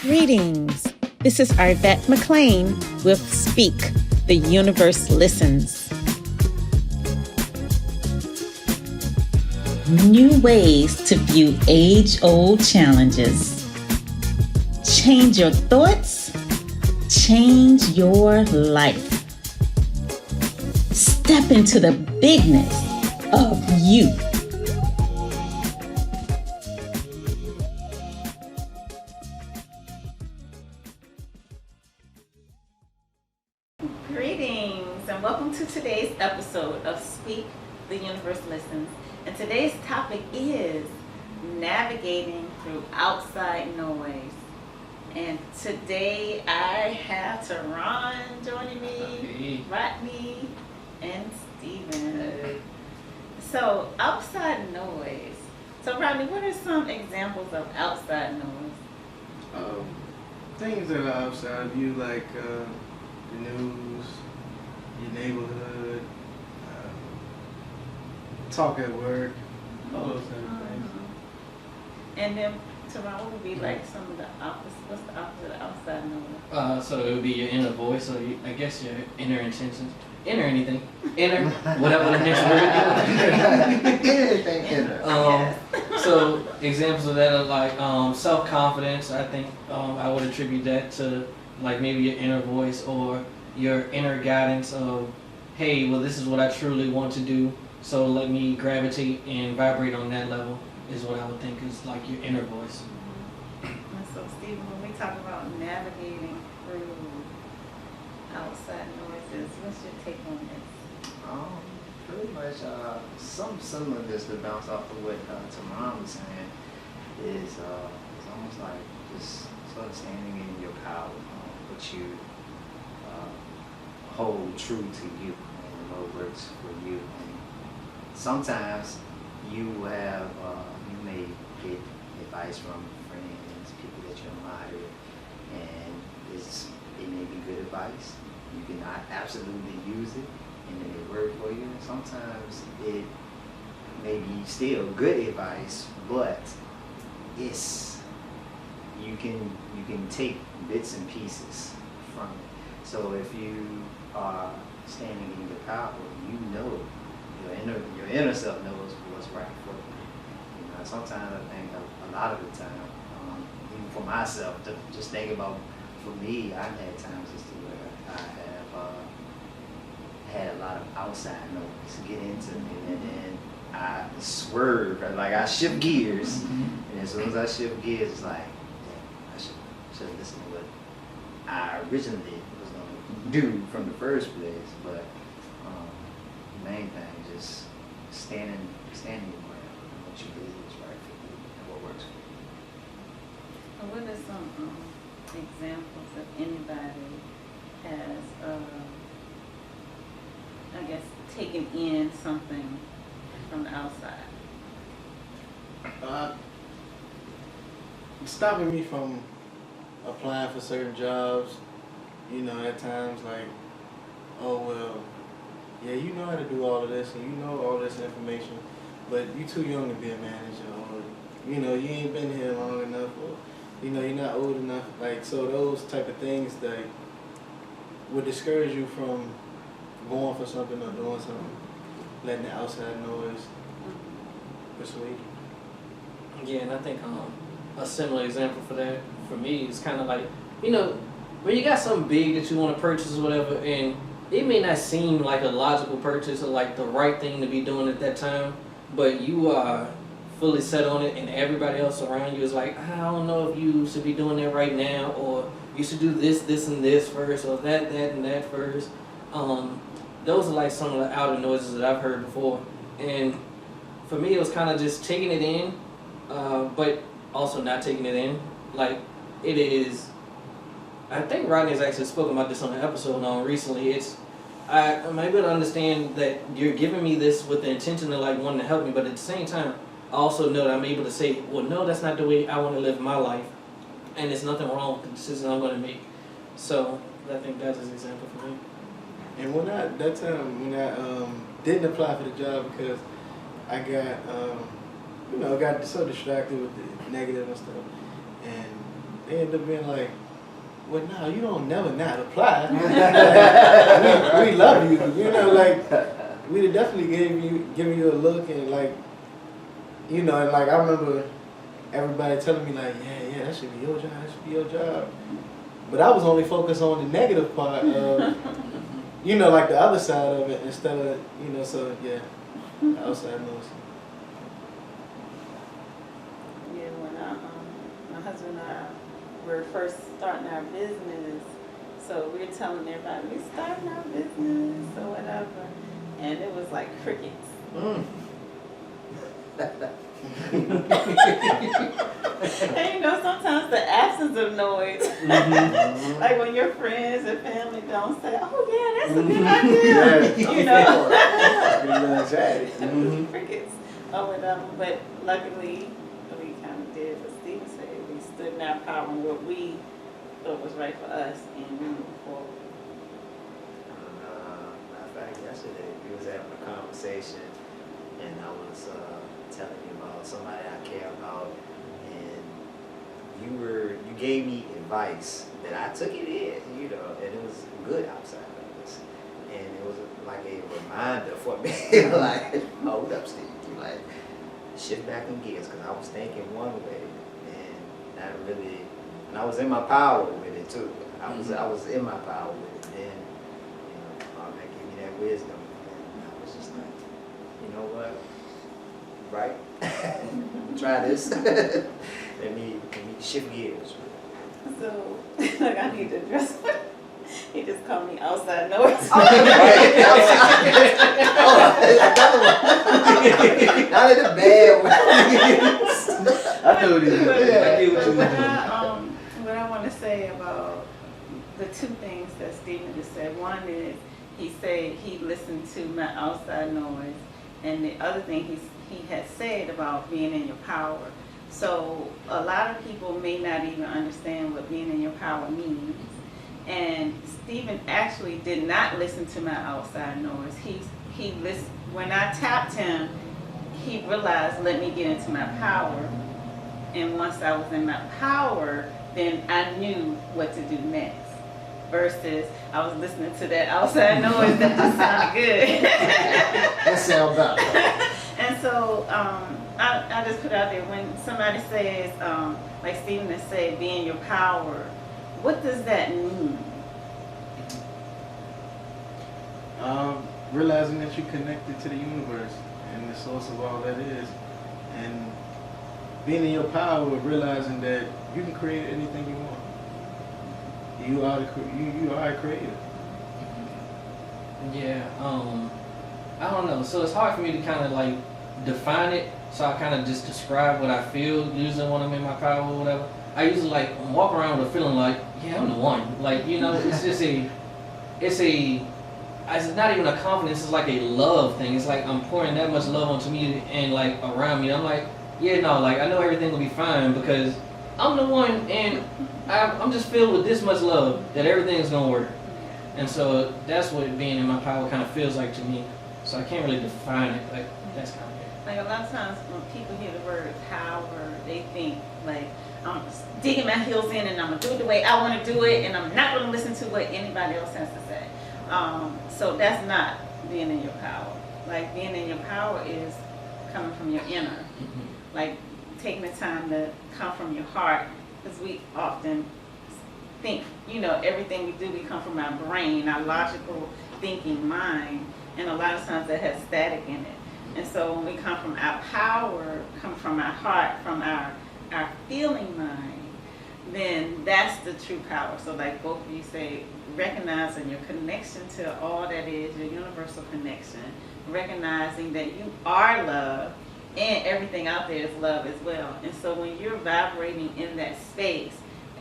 Greetings. This is Arvette McLean with Speak, the Universe Listens. New ways to view age-old challenges. Change your thoughts, change your life. Step into the bigness of you. Greetings and welcome to today's episode of Speak, the Universe Listens. And today's topic is navigating through outside noise. And today I have Teron joining me, Rodney, and Steven. Hey. So, outside noise. So, Rodney, what are some examples of outside noise? Things that are outside of you, like the news, your neighborhood, talk at work, all those type of things. And then, Teron, what would be like some of the opposite? What's the opposite of outside noise? So it would be your inner voice, or I guess your inner intentions. Inner anything. Inner, whatever the next word is. Anything inner. So examples of that are like self-confidence. I think I would attribute that to like maybe your inner voice or your inner guidance of, hey, well, this is what I truly want to do, so let me gravitate and vibrate on that level is what I would think is like your inner voice. And so, Stephen, when we talk about navigating through outside noises, what's your take on this? Pretty much some similar to bounce off of what Teron was saying is it's almost like just sort of standing in your power, what you hold true to you and what works for you. And sometimes you have you may get advice from friends, people that you admire, and it may be good advice. You cannot absolutely use it, and it may work for you. And sometimes it may be still good advice, but you can take bits and pieces from it. So if you are standing in your power, you know your inner self knows what's right for you. Sometimes I think a lot of the time, even for myself, to just think about, for me, I've had times as to where I have had a lot of outside noise get into me, and then I swerve, like I shift gears, and as soon as I shift gears, it's like, damn, I should listen to what I originally was going to do from the first place. But the main thing, just standing your ground, what you believe is right for you and what works for you. And what are some examples of anybody has, I guess, taken in something from the outside? Stopping me from applying for certain jobs, at times like, oh well, yeah, you know how to do all of this and you know all this information, but you too young to be a manager, or you ain't been here long enough, or you're not old enough. Like, so those type of things that would discourage you from going for something or doing something, letting the outside noise persuade you. Yeah, and I think a similar example for that, for me, is kind of like, when you got something big that you want to purchase or whatever, and it may not seem like a logical purchase or like the right thing to be doing at that time, but you are fully set on it, and everybody else around you is like, I don't know if you should be doing that right now, or you should do this, and this first, or that, and that first. Those are like some of the outer noises that I've heard before. And for me, it was kind of just taking it in, but also not taking it in. Like, it is, I think Rodney's actually spoken about this on an episode recently. I'm able to understand that you're giving me this with the intention of like wanting to help me, but at the same time, I also know that I'm able to say, well, no, that's not the way I want to live my life, and there's nothing wrong with the decision I'm going to make. So I think that's an example for me. And when I didn't apply for the job because I got got so distracted with the negative and stuff, and they end up being like, well, no, you don't never not apply. we love you. You know, like, we definitely giving you a look and like, you know, and like I remember everybody telling me like, yeah, that should be your job, that should be your job. But I was only focused on the negative part of, you know, like the other side of it instead of, you know, so yeah, outside noise. Yeah, when my husband and I were first starting our business, so we were telling everybody we starting our business or whatever, and it was like crickets. And you know, sometimes the absence of noise, like when your friends and family don't say, "Oh yeah, that's a good idea," you know, crickets or whatever. But luckily, we kind of did what Stephen said. We stood in our power and what we thought was right for us, and we moved forward. Matter of fact, yesterday we was having a conversation, and I was telling you about somebody I care about, and you gave me advice that I took it in, you know, and it was good outside of us, and it was like a reminder for me, like, hold up, Steve, you like shift back in gears, because I was thinking one way, and that really, and I was in my power with it too. I was in my power with it. Then, you know, that gave me that wisdom, and I was just like, you know what, right? Try this. let me shift gears. So, like, I need to address. He just called me outside noise. Not in the bad way. I know what it is. But Yeah, I get what you mean. what I want to say about the two things that Stephen just said. One is he said he listened to my outside noise, and the other thing he had said about being in your power. So a lot of people may not even understand what being in your power means. And Stephen actually did not listen to my outside noise. He listened when I tapped him. He realized, let me get into my power. And once I was in my power, then I knew what to do next. Versus I was listening to that outside noise that just sounded good. That sound better. And so I just put out there, when somebody says, like Stephen has said, be in your power, what does that mean? Realizing that you're connected to the universe and the source of all that is, and being in your power, realizing that you can create anything you want. You are you are a creator. Yeah, I don't know. So it's hard for me to kind of like define it. So I kind of just describe what I feel usually when I'm in my power or whatever. I usually like walk around with a feeling like, yeah, I'm the one. Like, you know, it's just it's not even a confidence. It's like a love thing. It's like I'm pouring that much love onto me and like around me. I'm like, yeah, no, like I know everything will be fine because I'm the one, and I'm just filled with this much love that everything's gonna work. And so that's what being in my power kind of feels like to me. So I can't really define it. Like that's kind of it. Like a lot of times when people hear the word power, they think like I'm digging my heels in and I'm gonna do it the way I want to do it, and I'm not gonna listen to what anybody else has to say. So that's not being in your power. Like being in your power is coming from your inner. Like taking the time to come from your heart, because we often think, you know, everything we do, we come from our brain, our logical thinking mind, and a lot of times that has static in it. And so when we come from our power, come from our heart, from our feeling mind, then that's the true power. So like both of you say, recognizing your connection to all that is, your universal connection, recognizing that you are love, and everything out there is love as well. And so when you're vibrating in that space,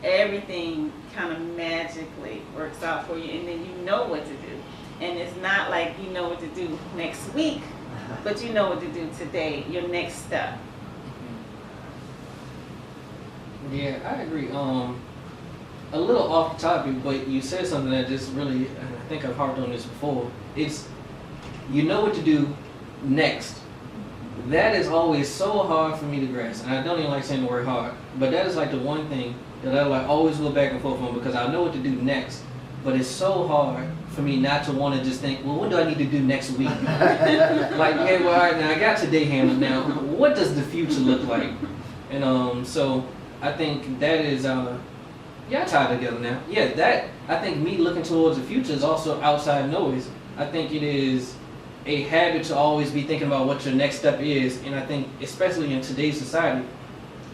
everything kind of magically works out for you, and then you know what to do. And it's not like you know what to do next week, but you know what to do today, your next step. Yeah, I agree. A little off the topic, but you said something that just really, I think I've harped on this before. It's, you know what to do next. That is always so hard for me to grasp, and I don't even like saying the word hard, but that is like the one thing that I like always go back and forth on because I know what to do next. But it's so hard for me not to want to just think, well, what do I need to do next week? Like, okay, well, all right, now I got today handled. Now, what does the future look like? And so I think that is, yeah, I tie it together now. Yeah, that, I think me looking towards the future is also outside noise. I think it is a habit to always be thinking about what your next step is. And I think, especially in today's society,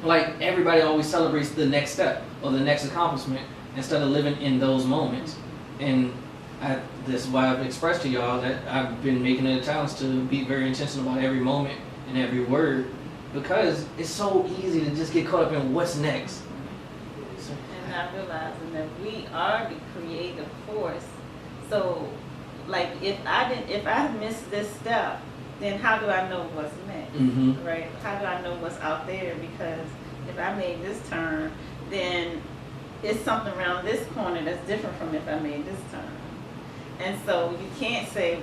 like everybody always celebrates the next step or the next accomplishment instead of living in those moments. And this is why I've expressed to y'all that I've been making it a challenge to be very intentional about every moment and every word, because it's so easy to just get caught up in what's next. And not realizing that we are the creative force. So, like, if I missed this step, then how do I know what's next? Mm-hmm. Right? How do I know what's out there? Because if I made this turn, then it's something around this corner that's different from if I made this turn. And so you can't say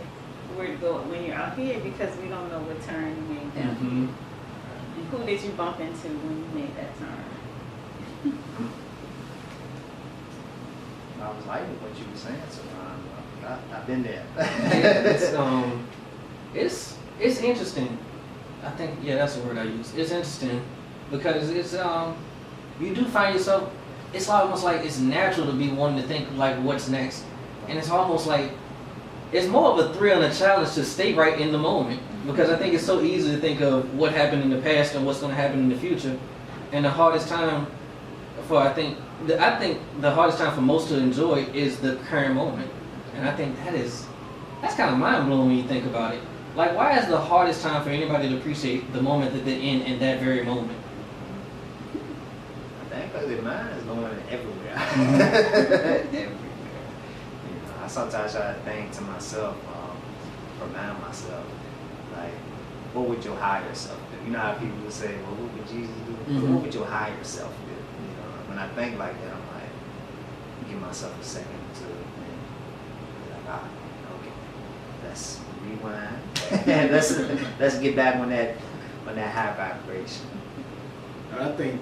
where to go when you're out here because we don't know what turn you made down Mm-hmm. here. And who did you bump into when you made that turn? I was liking what you were saying, so I've been there. It's interesting. I think, yeah, that's the word I use. It's interesting because it's you do find yourself, it's almost like it's natural to be wanting to think like what's next. And it's almost like it's more of a thrill and a challenge to stay right in the moment, because I think it's so easy to think of what happened in the past and what's going to happen in the future. And the hardest time for I think the hardest time for most to enjoy is the current moment. And I think that's kind of mind blowing when you think about it. Like, why is the hardest time for anybody to appreciate the moment that they're in that very moment? I think because their mind is going everywhere. Everywhere. I sometimes try to think to myself, remind myself, like, what would your higher self do? You know how people would say, well, what would Jesus do? Mm-hmm. What would your higher self do? You know, when I think like that, I'm like, give myself a second to think. Like, okay, let's rewind and let's get back on that high vibration. I think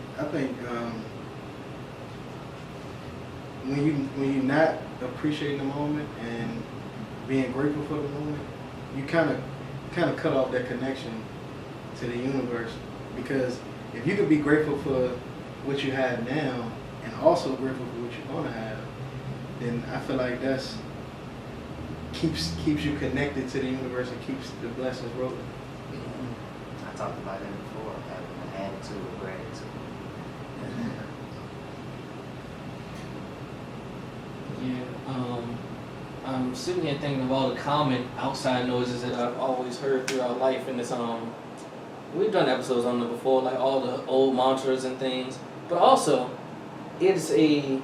when you not appreciating the moment and being grateful for the moment, you kind of cut off that connection to the universe. Because if you could be grateful for what you have now and also grateful for what you're gonna have, then I feel like that's keeps you connected to the universe and keeps the blessings rolling. I talked about that before, having an attitude of gratitude. Yeah, I'm sitting here thinking of all the common outside noises that I've always heard throughout life, and it's we've done episodes on them before, like all the old mantras and things, but also it's the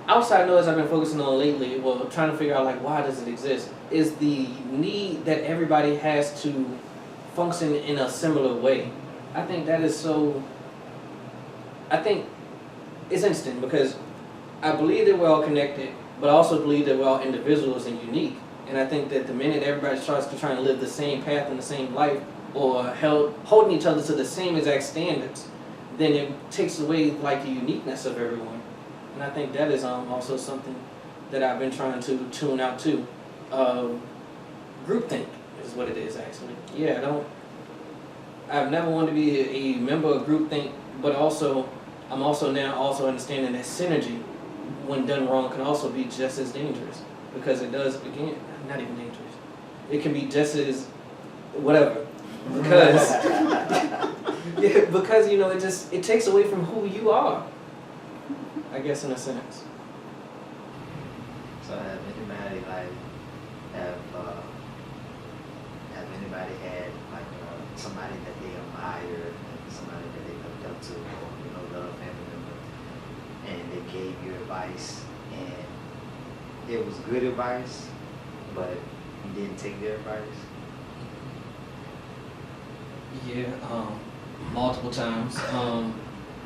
outside noise I've been focusing on lately, well, trying to figure out like why does it exist, is the need that everybody has to function in a similar way. I think that is so. I think it's interesting because I believe that we're all connected, but I also believe that we're all individuals and unique. And I think that the minute everybody starts to try to live the same path and the same life, or holding each other to the same exact standards, then it takes away like the uniqueness of everyone. And I think that is also something that I've been trying to tune out to. Groupthink is what it is actually. Yeah, I've never wanted to be a member of groupthink, but also I'm also now understanding that synergy, when done wrong, can also be just as dangerous, because it does, again, not even dangerous. It can be just as whatever, because yeah, because you know it takes away from who you are, I guess, in a sense. So have anybody anybody had like somebody that they admired, somebody that they looked up to, or love family member, and they gave you advice and it was good advice, but you didn't take their advice? Yeah, multiple times.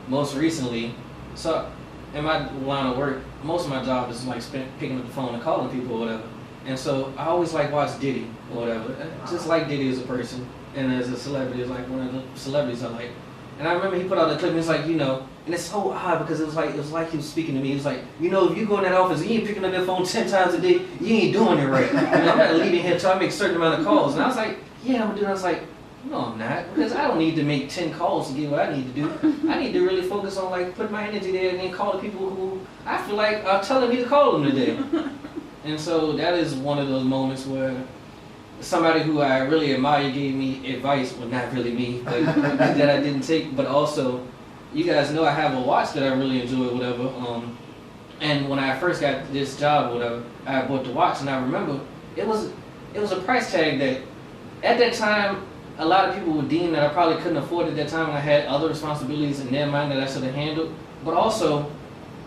Most recently, so in my line of work, most of my job is like picking up the phone and calling people or whatever. And so I always like watch Diddy or whatever. Just like Diddy as a person and as a celebrity, is like one of the celebrities I like. And I remember he put out the clip and it's like, you know, and it's so odd because it was like he was speaking to me. He was like, you know, if you go in that office and you ain't picking up that phone 10 times a day, you ain't doing it right. And I'm not leaving here until I make a certain amount of calls. And I was like, yeah, I'm doing it. I was like, no, I'm not, because I don't need to make 10 calls to get what I need to do. I need to really focus on like putting my energy there and then call the people who I feel like are telling me to call them today. And so that is one of those moments where somebody who I really admire gave me advice, well, not really me, but that I didn't take. But also, you guys know I have a watch that I really enjoy, whatever. And when I first got this job, whatever, I bought the watch, and I remember it was a price tag that at that time a lot of people would deem that I probably couldn't afford at that time, and I had other responsibilities in their mind that I should have handled. But also,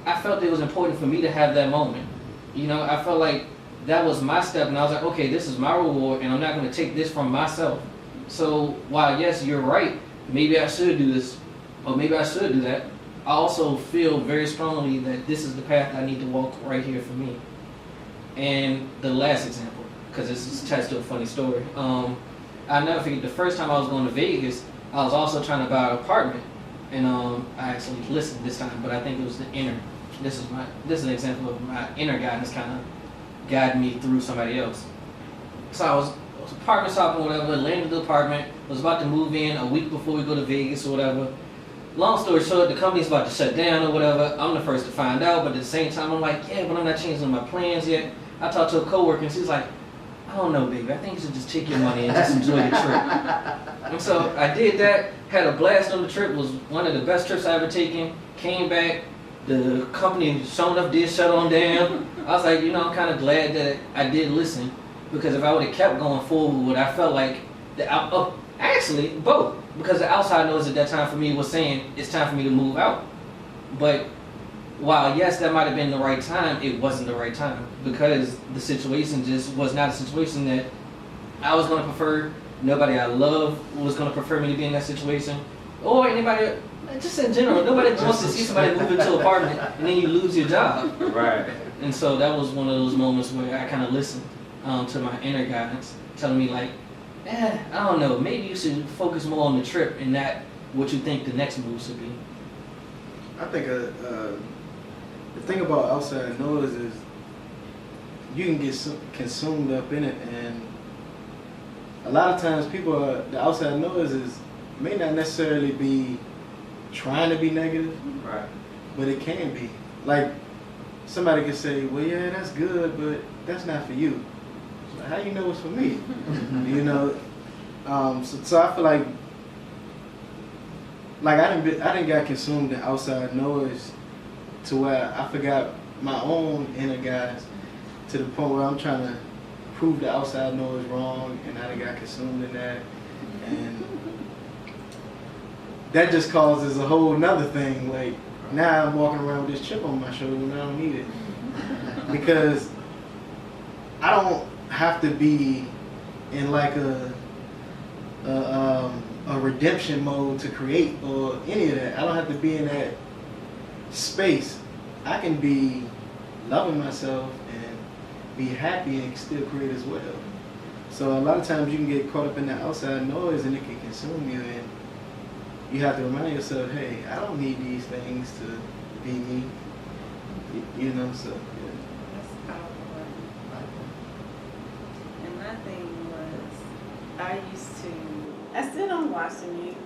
I felt it was important for me to have that moment. You know, I felt like that was my step, and I was like, okay, this is my reward, and I'm not going to take this from myself. So while yes, you're right, maybe I should do this, or maybe I should do that, I also feel very strongly that this is the path I need to walk right here for me. And the last example, because this is attached to a funny story. I'll never forget the first time I was going to Vegas, I was also trying to buy an apartment. And I actually listened this time, but I think it was the inner. This is an example of my inner guidance kind of guiding me through somebody else. So I was apartment shopping, whatever, landed the apartment, was about to move in a week before we go to Vegas or whatever. Long story short, the company's about to shut down or whatever. I'm the first to find out, but at the same time, I'm like, yeah, but I'm not changing my plans yet. I talked to a coworker and she's like, I don't know, baby. I think you should just take your money and just enjoy the trip. And so I did that, had a blast on the trip, was one of the best trips I ever taken, came back, the company sure enough did shut on down. I was like, you know, I'm kind of glad that I did listen, because if I would have kept going forward, I felt like, actually, both. Because the outside noise at that time for me was saying, it's time for me to move out. But while yes, that might have been the right time, it wasn't the right time, because the situation just was not a situation that I was going to prefer. Nobody I love was going to prefer me to be in that situation, or anybody, just in general. Nobody wants to see somebody move into an apartment and then you lose your job. Right. And so that was one of those moments where I kind of listened to my inner guidance, telling me like, I don't know, maybe you should focus more on the trip and not what you think the next move should be. I think the thing about outside noise is you can get consumed up in it, and a lot of times the outside noise may not necessarily be trying to be negative, Right. but it can be. Like, somebody could say, well, yeah, that's good, but that's not for you. So how you know it's for me? You know? So I feel like I didn't get consumed in outside noise to where I forgot my own inner guidance, to the point where I'm trying to prove the outside noise wrong, and I done got consumed in that. And that just causes a whole nother thing. Like, now I'm walking around with this chip on my shoulder and I don't need it. Because I don't have to be in like a redemption mode to create or any of that. I don't have to be in that space. I can be loving myself and be happy and still create as well. So a lot of times you can get caught up in the outside noise and it can consume you, and you have to remind yourself, hey, I don't need these things to be me. You know, so yeah. That's powerful. And my thing was, I still don't watch the news,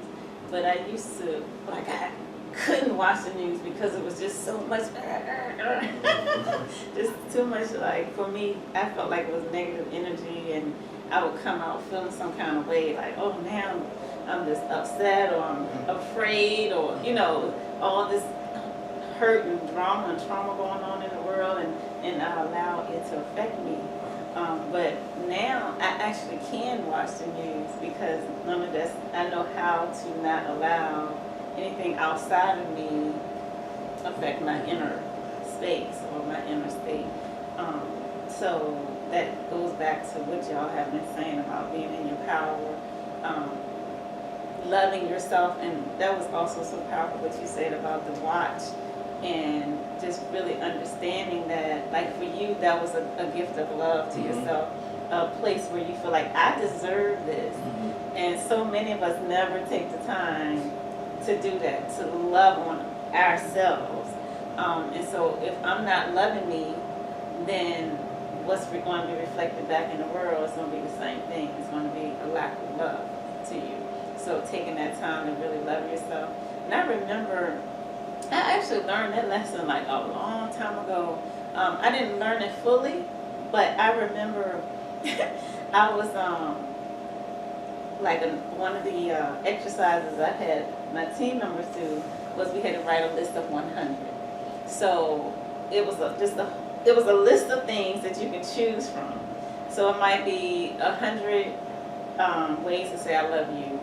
but I used to, like, I couldn't watch the news because it was just so much, just too much, like, for me, I felt like it was negative energy, and I would come out feeling some kind of way, like, oh, now I'm just upset, or I'm afraid, or, you know, all this hurt and drama and trauma going on in the world, and I allow it to affect me. But now I actually can watch the news, because none of this, I know how to not allow anything outside of me affect my inner space or my inner state. So that goes back to what y'all have been saying about being in your power, loving yourself, and that was also so powerful what you said about the watch, and just really understanding that, like, for you, that was a gift of love to yourself, a place where you feel like, I deserve this. And so many of us never take the time to do that, to love on ourselves. And so if I'm not loving me, then what's going to be reflected back in the world is going to be the same thing. It's going to be a lack of love to you. So taking that time to really love yourself. And I remember, I actually learned that lesson like a long time ago. I didn't learn it fully, but I remember I was one of the exercises I had my team members do was we had to write a list of 100. So it was it was a list of things that you can choose from. So it might be 100 ways to say I love you,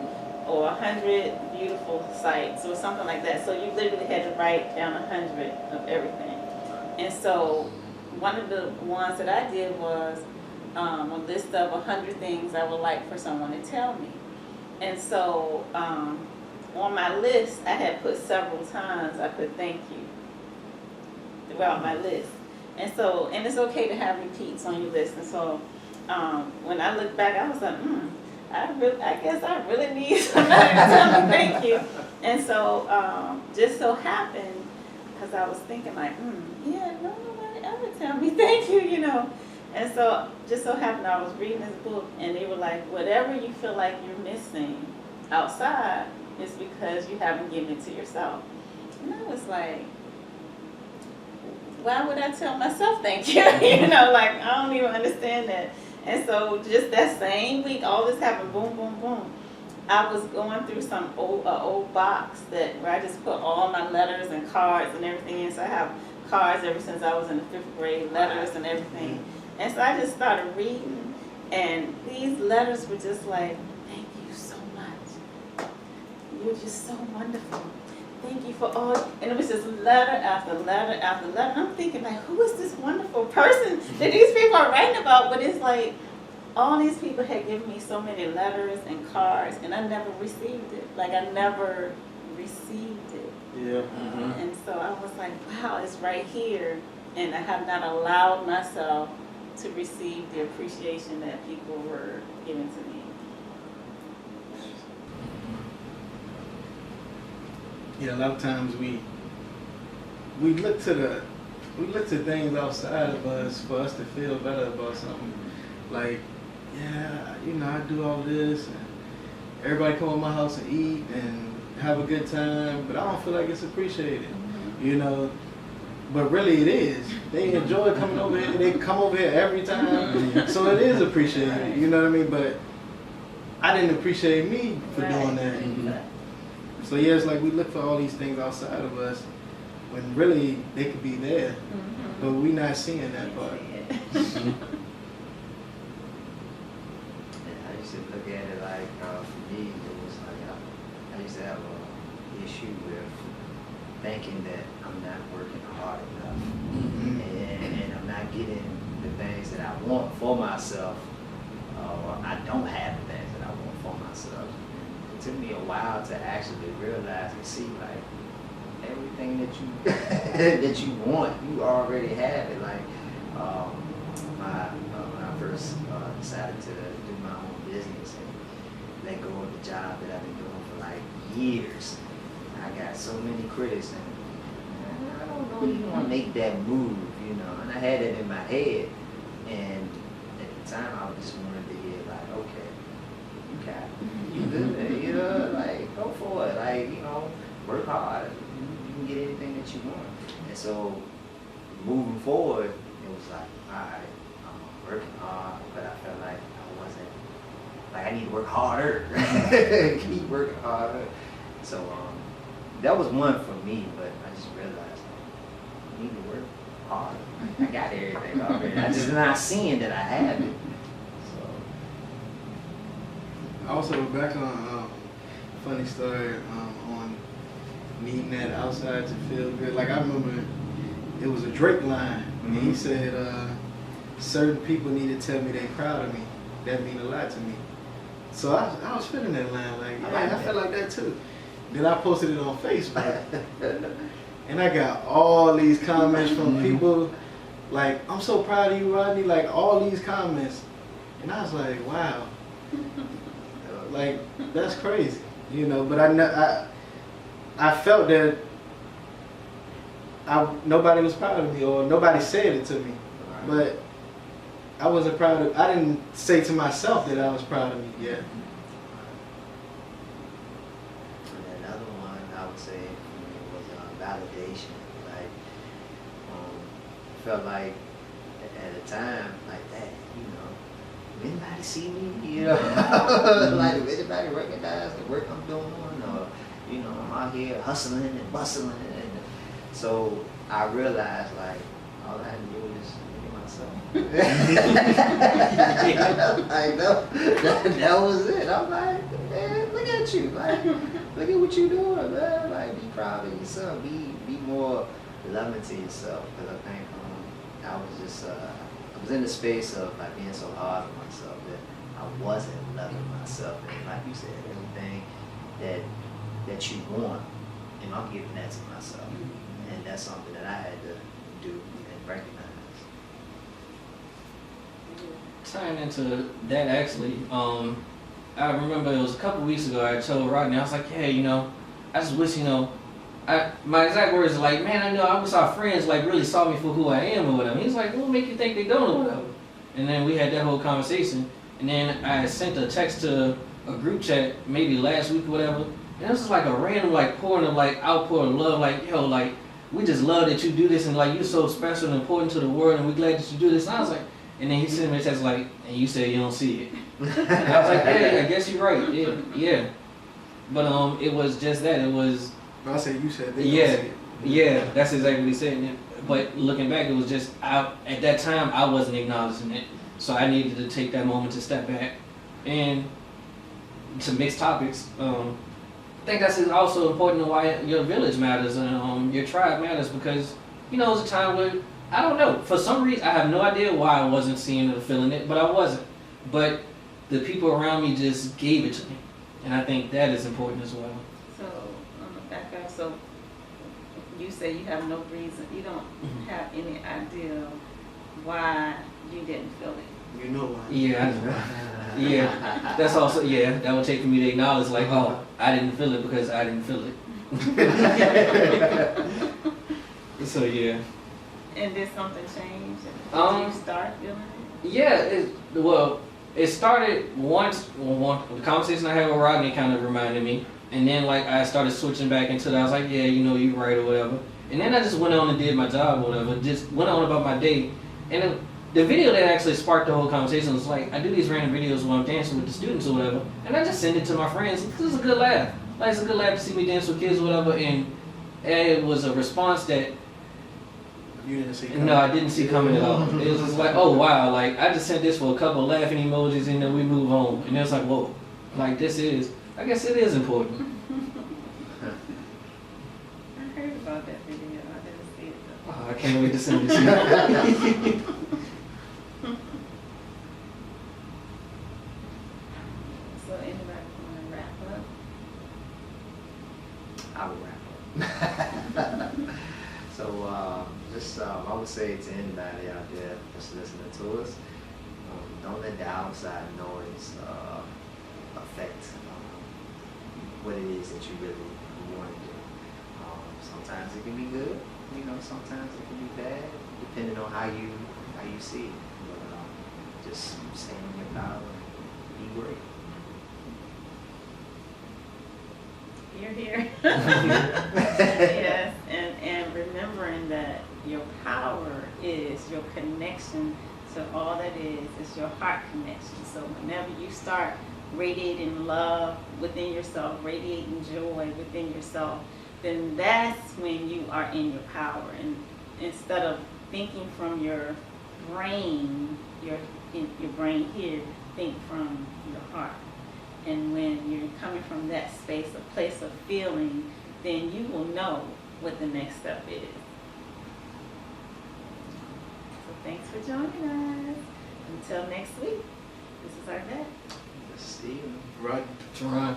or 100 beautiful sights, or something like that. So you literally had to write down 100 of everything. And so one of the ones that I did was a list of 100 things I would like for someone to tell me. And so on my list, I had put several times, I put thank you throughout my list. And so, and it's okay to have repeats on your list. And so when I look back, I was like, I guess I really need somebody to tell me thank you. And so just so happened, because I was thinking like, yeah, nobody ever tell me thank you, you know. And so just so happened I was reading this book, and they were like, whatever you feel like you're missing outside is because you haven't given it to yourself. And I was like, why would I tell myself thank you? You know, like, I don't even understand that. And so just that same week, all this happened, boom, boom, boom. I was going through some old box where I just put all my letters and cards and everything in. So I have cards ever since I was in the 5th grade, letters and everything. And so I just started reading, and these letters were just like, thank you so much. You're just so wonderful. Thank you for all, and it was just letter after letter after letter. And I'm thinking like, who is this wonderful person that these people are writing about? But it's like, all these people had given me so many letters and cards, and I never received it. Like, I never received it. Yeah. Mm-hmm. And so I was like, wow, it's right here. And I have not allowed myself to receive the appreciation that people were giving to me. Yeah, a lot of times we look to things outside of us for us to feel better about something. Like, yeah, you know, I do all this, and everybody come to my house and eat and have a good time, but I don't feel like it's appreciated, you know. But really it is. They enjoy coming over here. They come over here every time, so it is appreciated, you know what I mean? But I didn't appreciate me for doing that. So yeah, it's like we look for all these things outside of us when really they could be there, but we not seeing that part. And I used to look at it like, for me, it was like, I used to have an issue with thinking that I'm not working hard enough, and I'm not getting the things that I want for myself, or I don't have the things that I want for myself. It took me a while to actually realize and see, like, everything that you that you want, you already have it. Like, when I first decided to do my own business and let go of the job that I've been doing for like years, I got so many critics, and I don't know if you want to make that move, you know. And I had it in my head, and at the time I just wanted to hear like, okay, you got it, you good, you know, like go for it, like, you know, work hard, you can get anything that you want. And so moving forward, it was like, all right, I'm working hard, but I felt like I wasn't, like I need to work harder, keep working harder. So that was one for me, but I just realized I need to work harder. I got everything already. I'm just not seeing that I have it. So Also, back on funny story on needing that outside to feel good. Like I remember, it was a Drake line, and he said, "Certain people need to tell me they're proud of me. That mean a lot to me." So I was feeling that line, like, yeah, I felt like that too. Then I posted it on Facebook, and I got all these comments from people like, "I'm so proud of you, Rodney," like all these comments. And I was like, wow, like that's crazy, you know. But I felt that nobody was proud of me, or nobody said it to me. But I wasn't proud of. I didn't say to myself that I was proud of me yet. And another one I would say was validation. Like, felt like at a time like that, you know, anybody see me, you know, like if anybody recognize the work I'm doing, or you know, I'm out here hustling and bustling, and so I realized like all I had to do was look at myself. Like that was it. I'm like, man, look at you, like look at what you doing, man. Like be proud of yourself, be more loving to yourself, because I think I was just I was in the space of like being so hard on myself that I wasn't loving myself, and like you said, everything that you want, and I'm giving that to myself, and that's something that I had to do and recognize. Tying into that actually, I remember it was a couple weeks ago I told Rodney, I was like, hey, you know, I just wish, you know, my exact words are like, man, I know I wish our friends like really saw me for who I am or whatever. He's like, what make you think they don't or whatever? And then we had that whole conversation, and then I sent a text to a group chat maybe last week or whatever, and it was just like a random like pouring of like outpour of love, like, yo, like we just love that you do this, and like you're so special and important to the world, and we're glad that you do this. And I was like, and then he sent me a text like, and you said you don't see it. And I was like, yeah, I guess you're right. Yeah. But it was just that. It was. I said you said they Yeah, don't see it. yeah. That's exactly what he said. But looking back, it was just at that time I wasn't acknowledging it, so I needed to take that moment to step back and to mix topics. I think that's also important to why your village matters and your tribe matters, because you know it was a time where I don't know, for some reason I have no idea why I wasn't seeing it or feeling it, but I wasn't. But the people around me just gave it to me, and I think that is important as well. So, back up. So, you say you have no reason, you don't have any idea why you didn't feel it. You know why? Yeah, yeah. That's also that would take for me to acknowledge like, oh, I didn't feel it because I didn't feel it. So yeah. And did something change? Did you start feeling it? Yeah, it started once the conversation I had with Rodney kind of reminded me, and then like I started switching back into that. I was like, yeah, you know, you're right or whatever. And then I just went on and did my job or whatever, just went on about my day. And the video that actually sparked the whole conversation was like, I do these random videos when I'm dancing with the students or whatever, and I just send it to my friends. This is a good laugh. Like, it's a good laugh to see me dance with kids or whatever, and it was a response that you didn't see coming. No, I didn't see coming at all. It was just like, oh wow, like I just sent this for a couple of laughing emojis and then we move on. And it was like, whoa, like I guess it is important. I heard about that video. I didn't see it though. Oh, I can't wait to send it to you. So anybody want to wrap up? I would wrap up. So I would say to anybody out there that's listening to us, don't let the outside noise affect what it is that you really want to do. Sometimes it can be good, you know. Sometimes it can be bad, depending on how you see it. But just stay in your power and be great. You're here. Yes, and remembering that your power is your connection to all that is. It's your heart connection. So whenever you start radiating love within yourself, radiating joy within yourself, then that's when you are in your power. And instead of thinking from your brain, your brain here, think from your heart. And when you're coming from that space, a place of feeling, then you will know what the next step is. So thanks for joining us. Until next week, this is our day. Steve. Right. Right.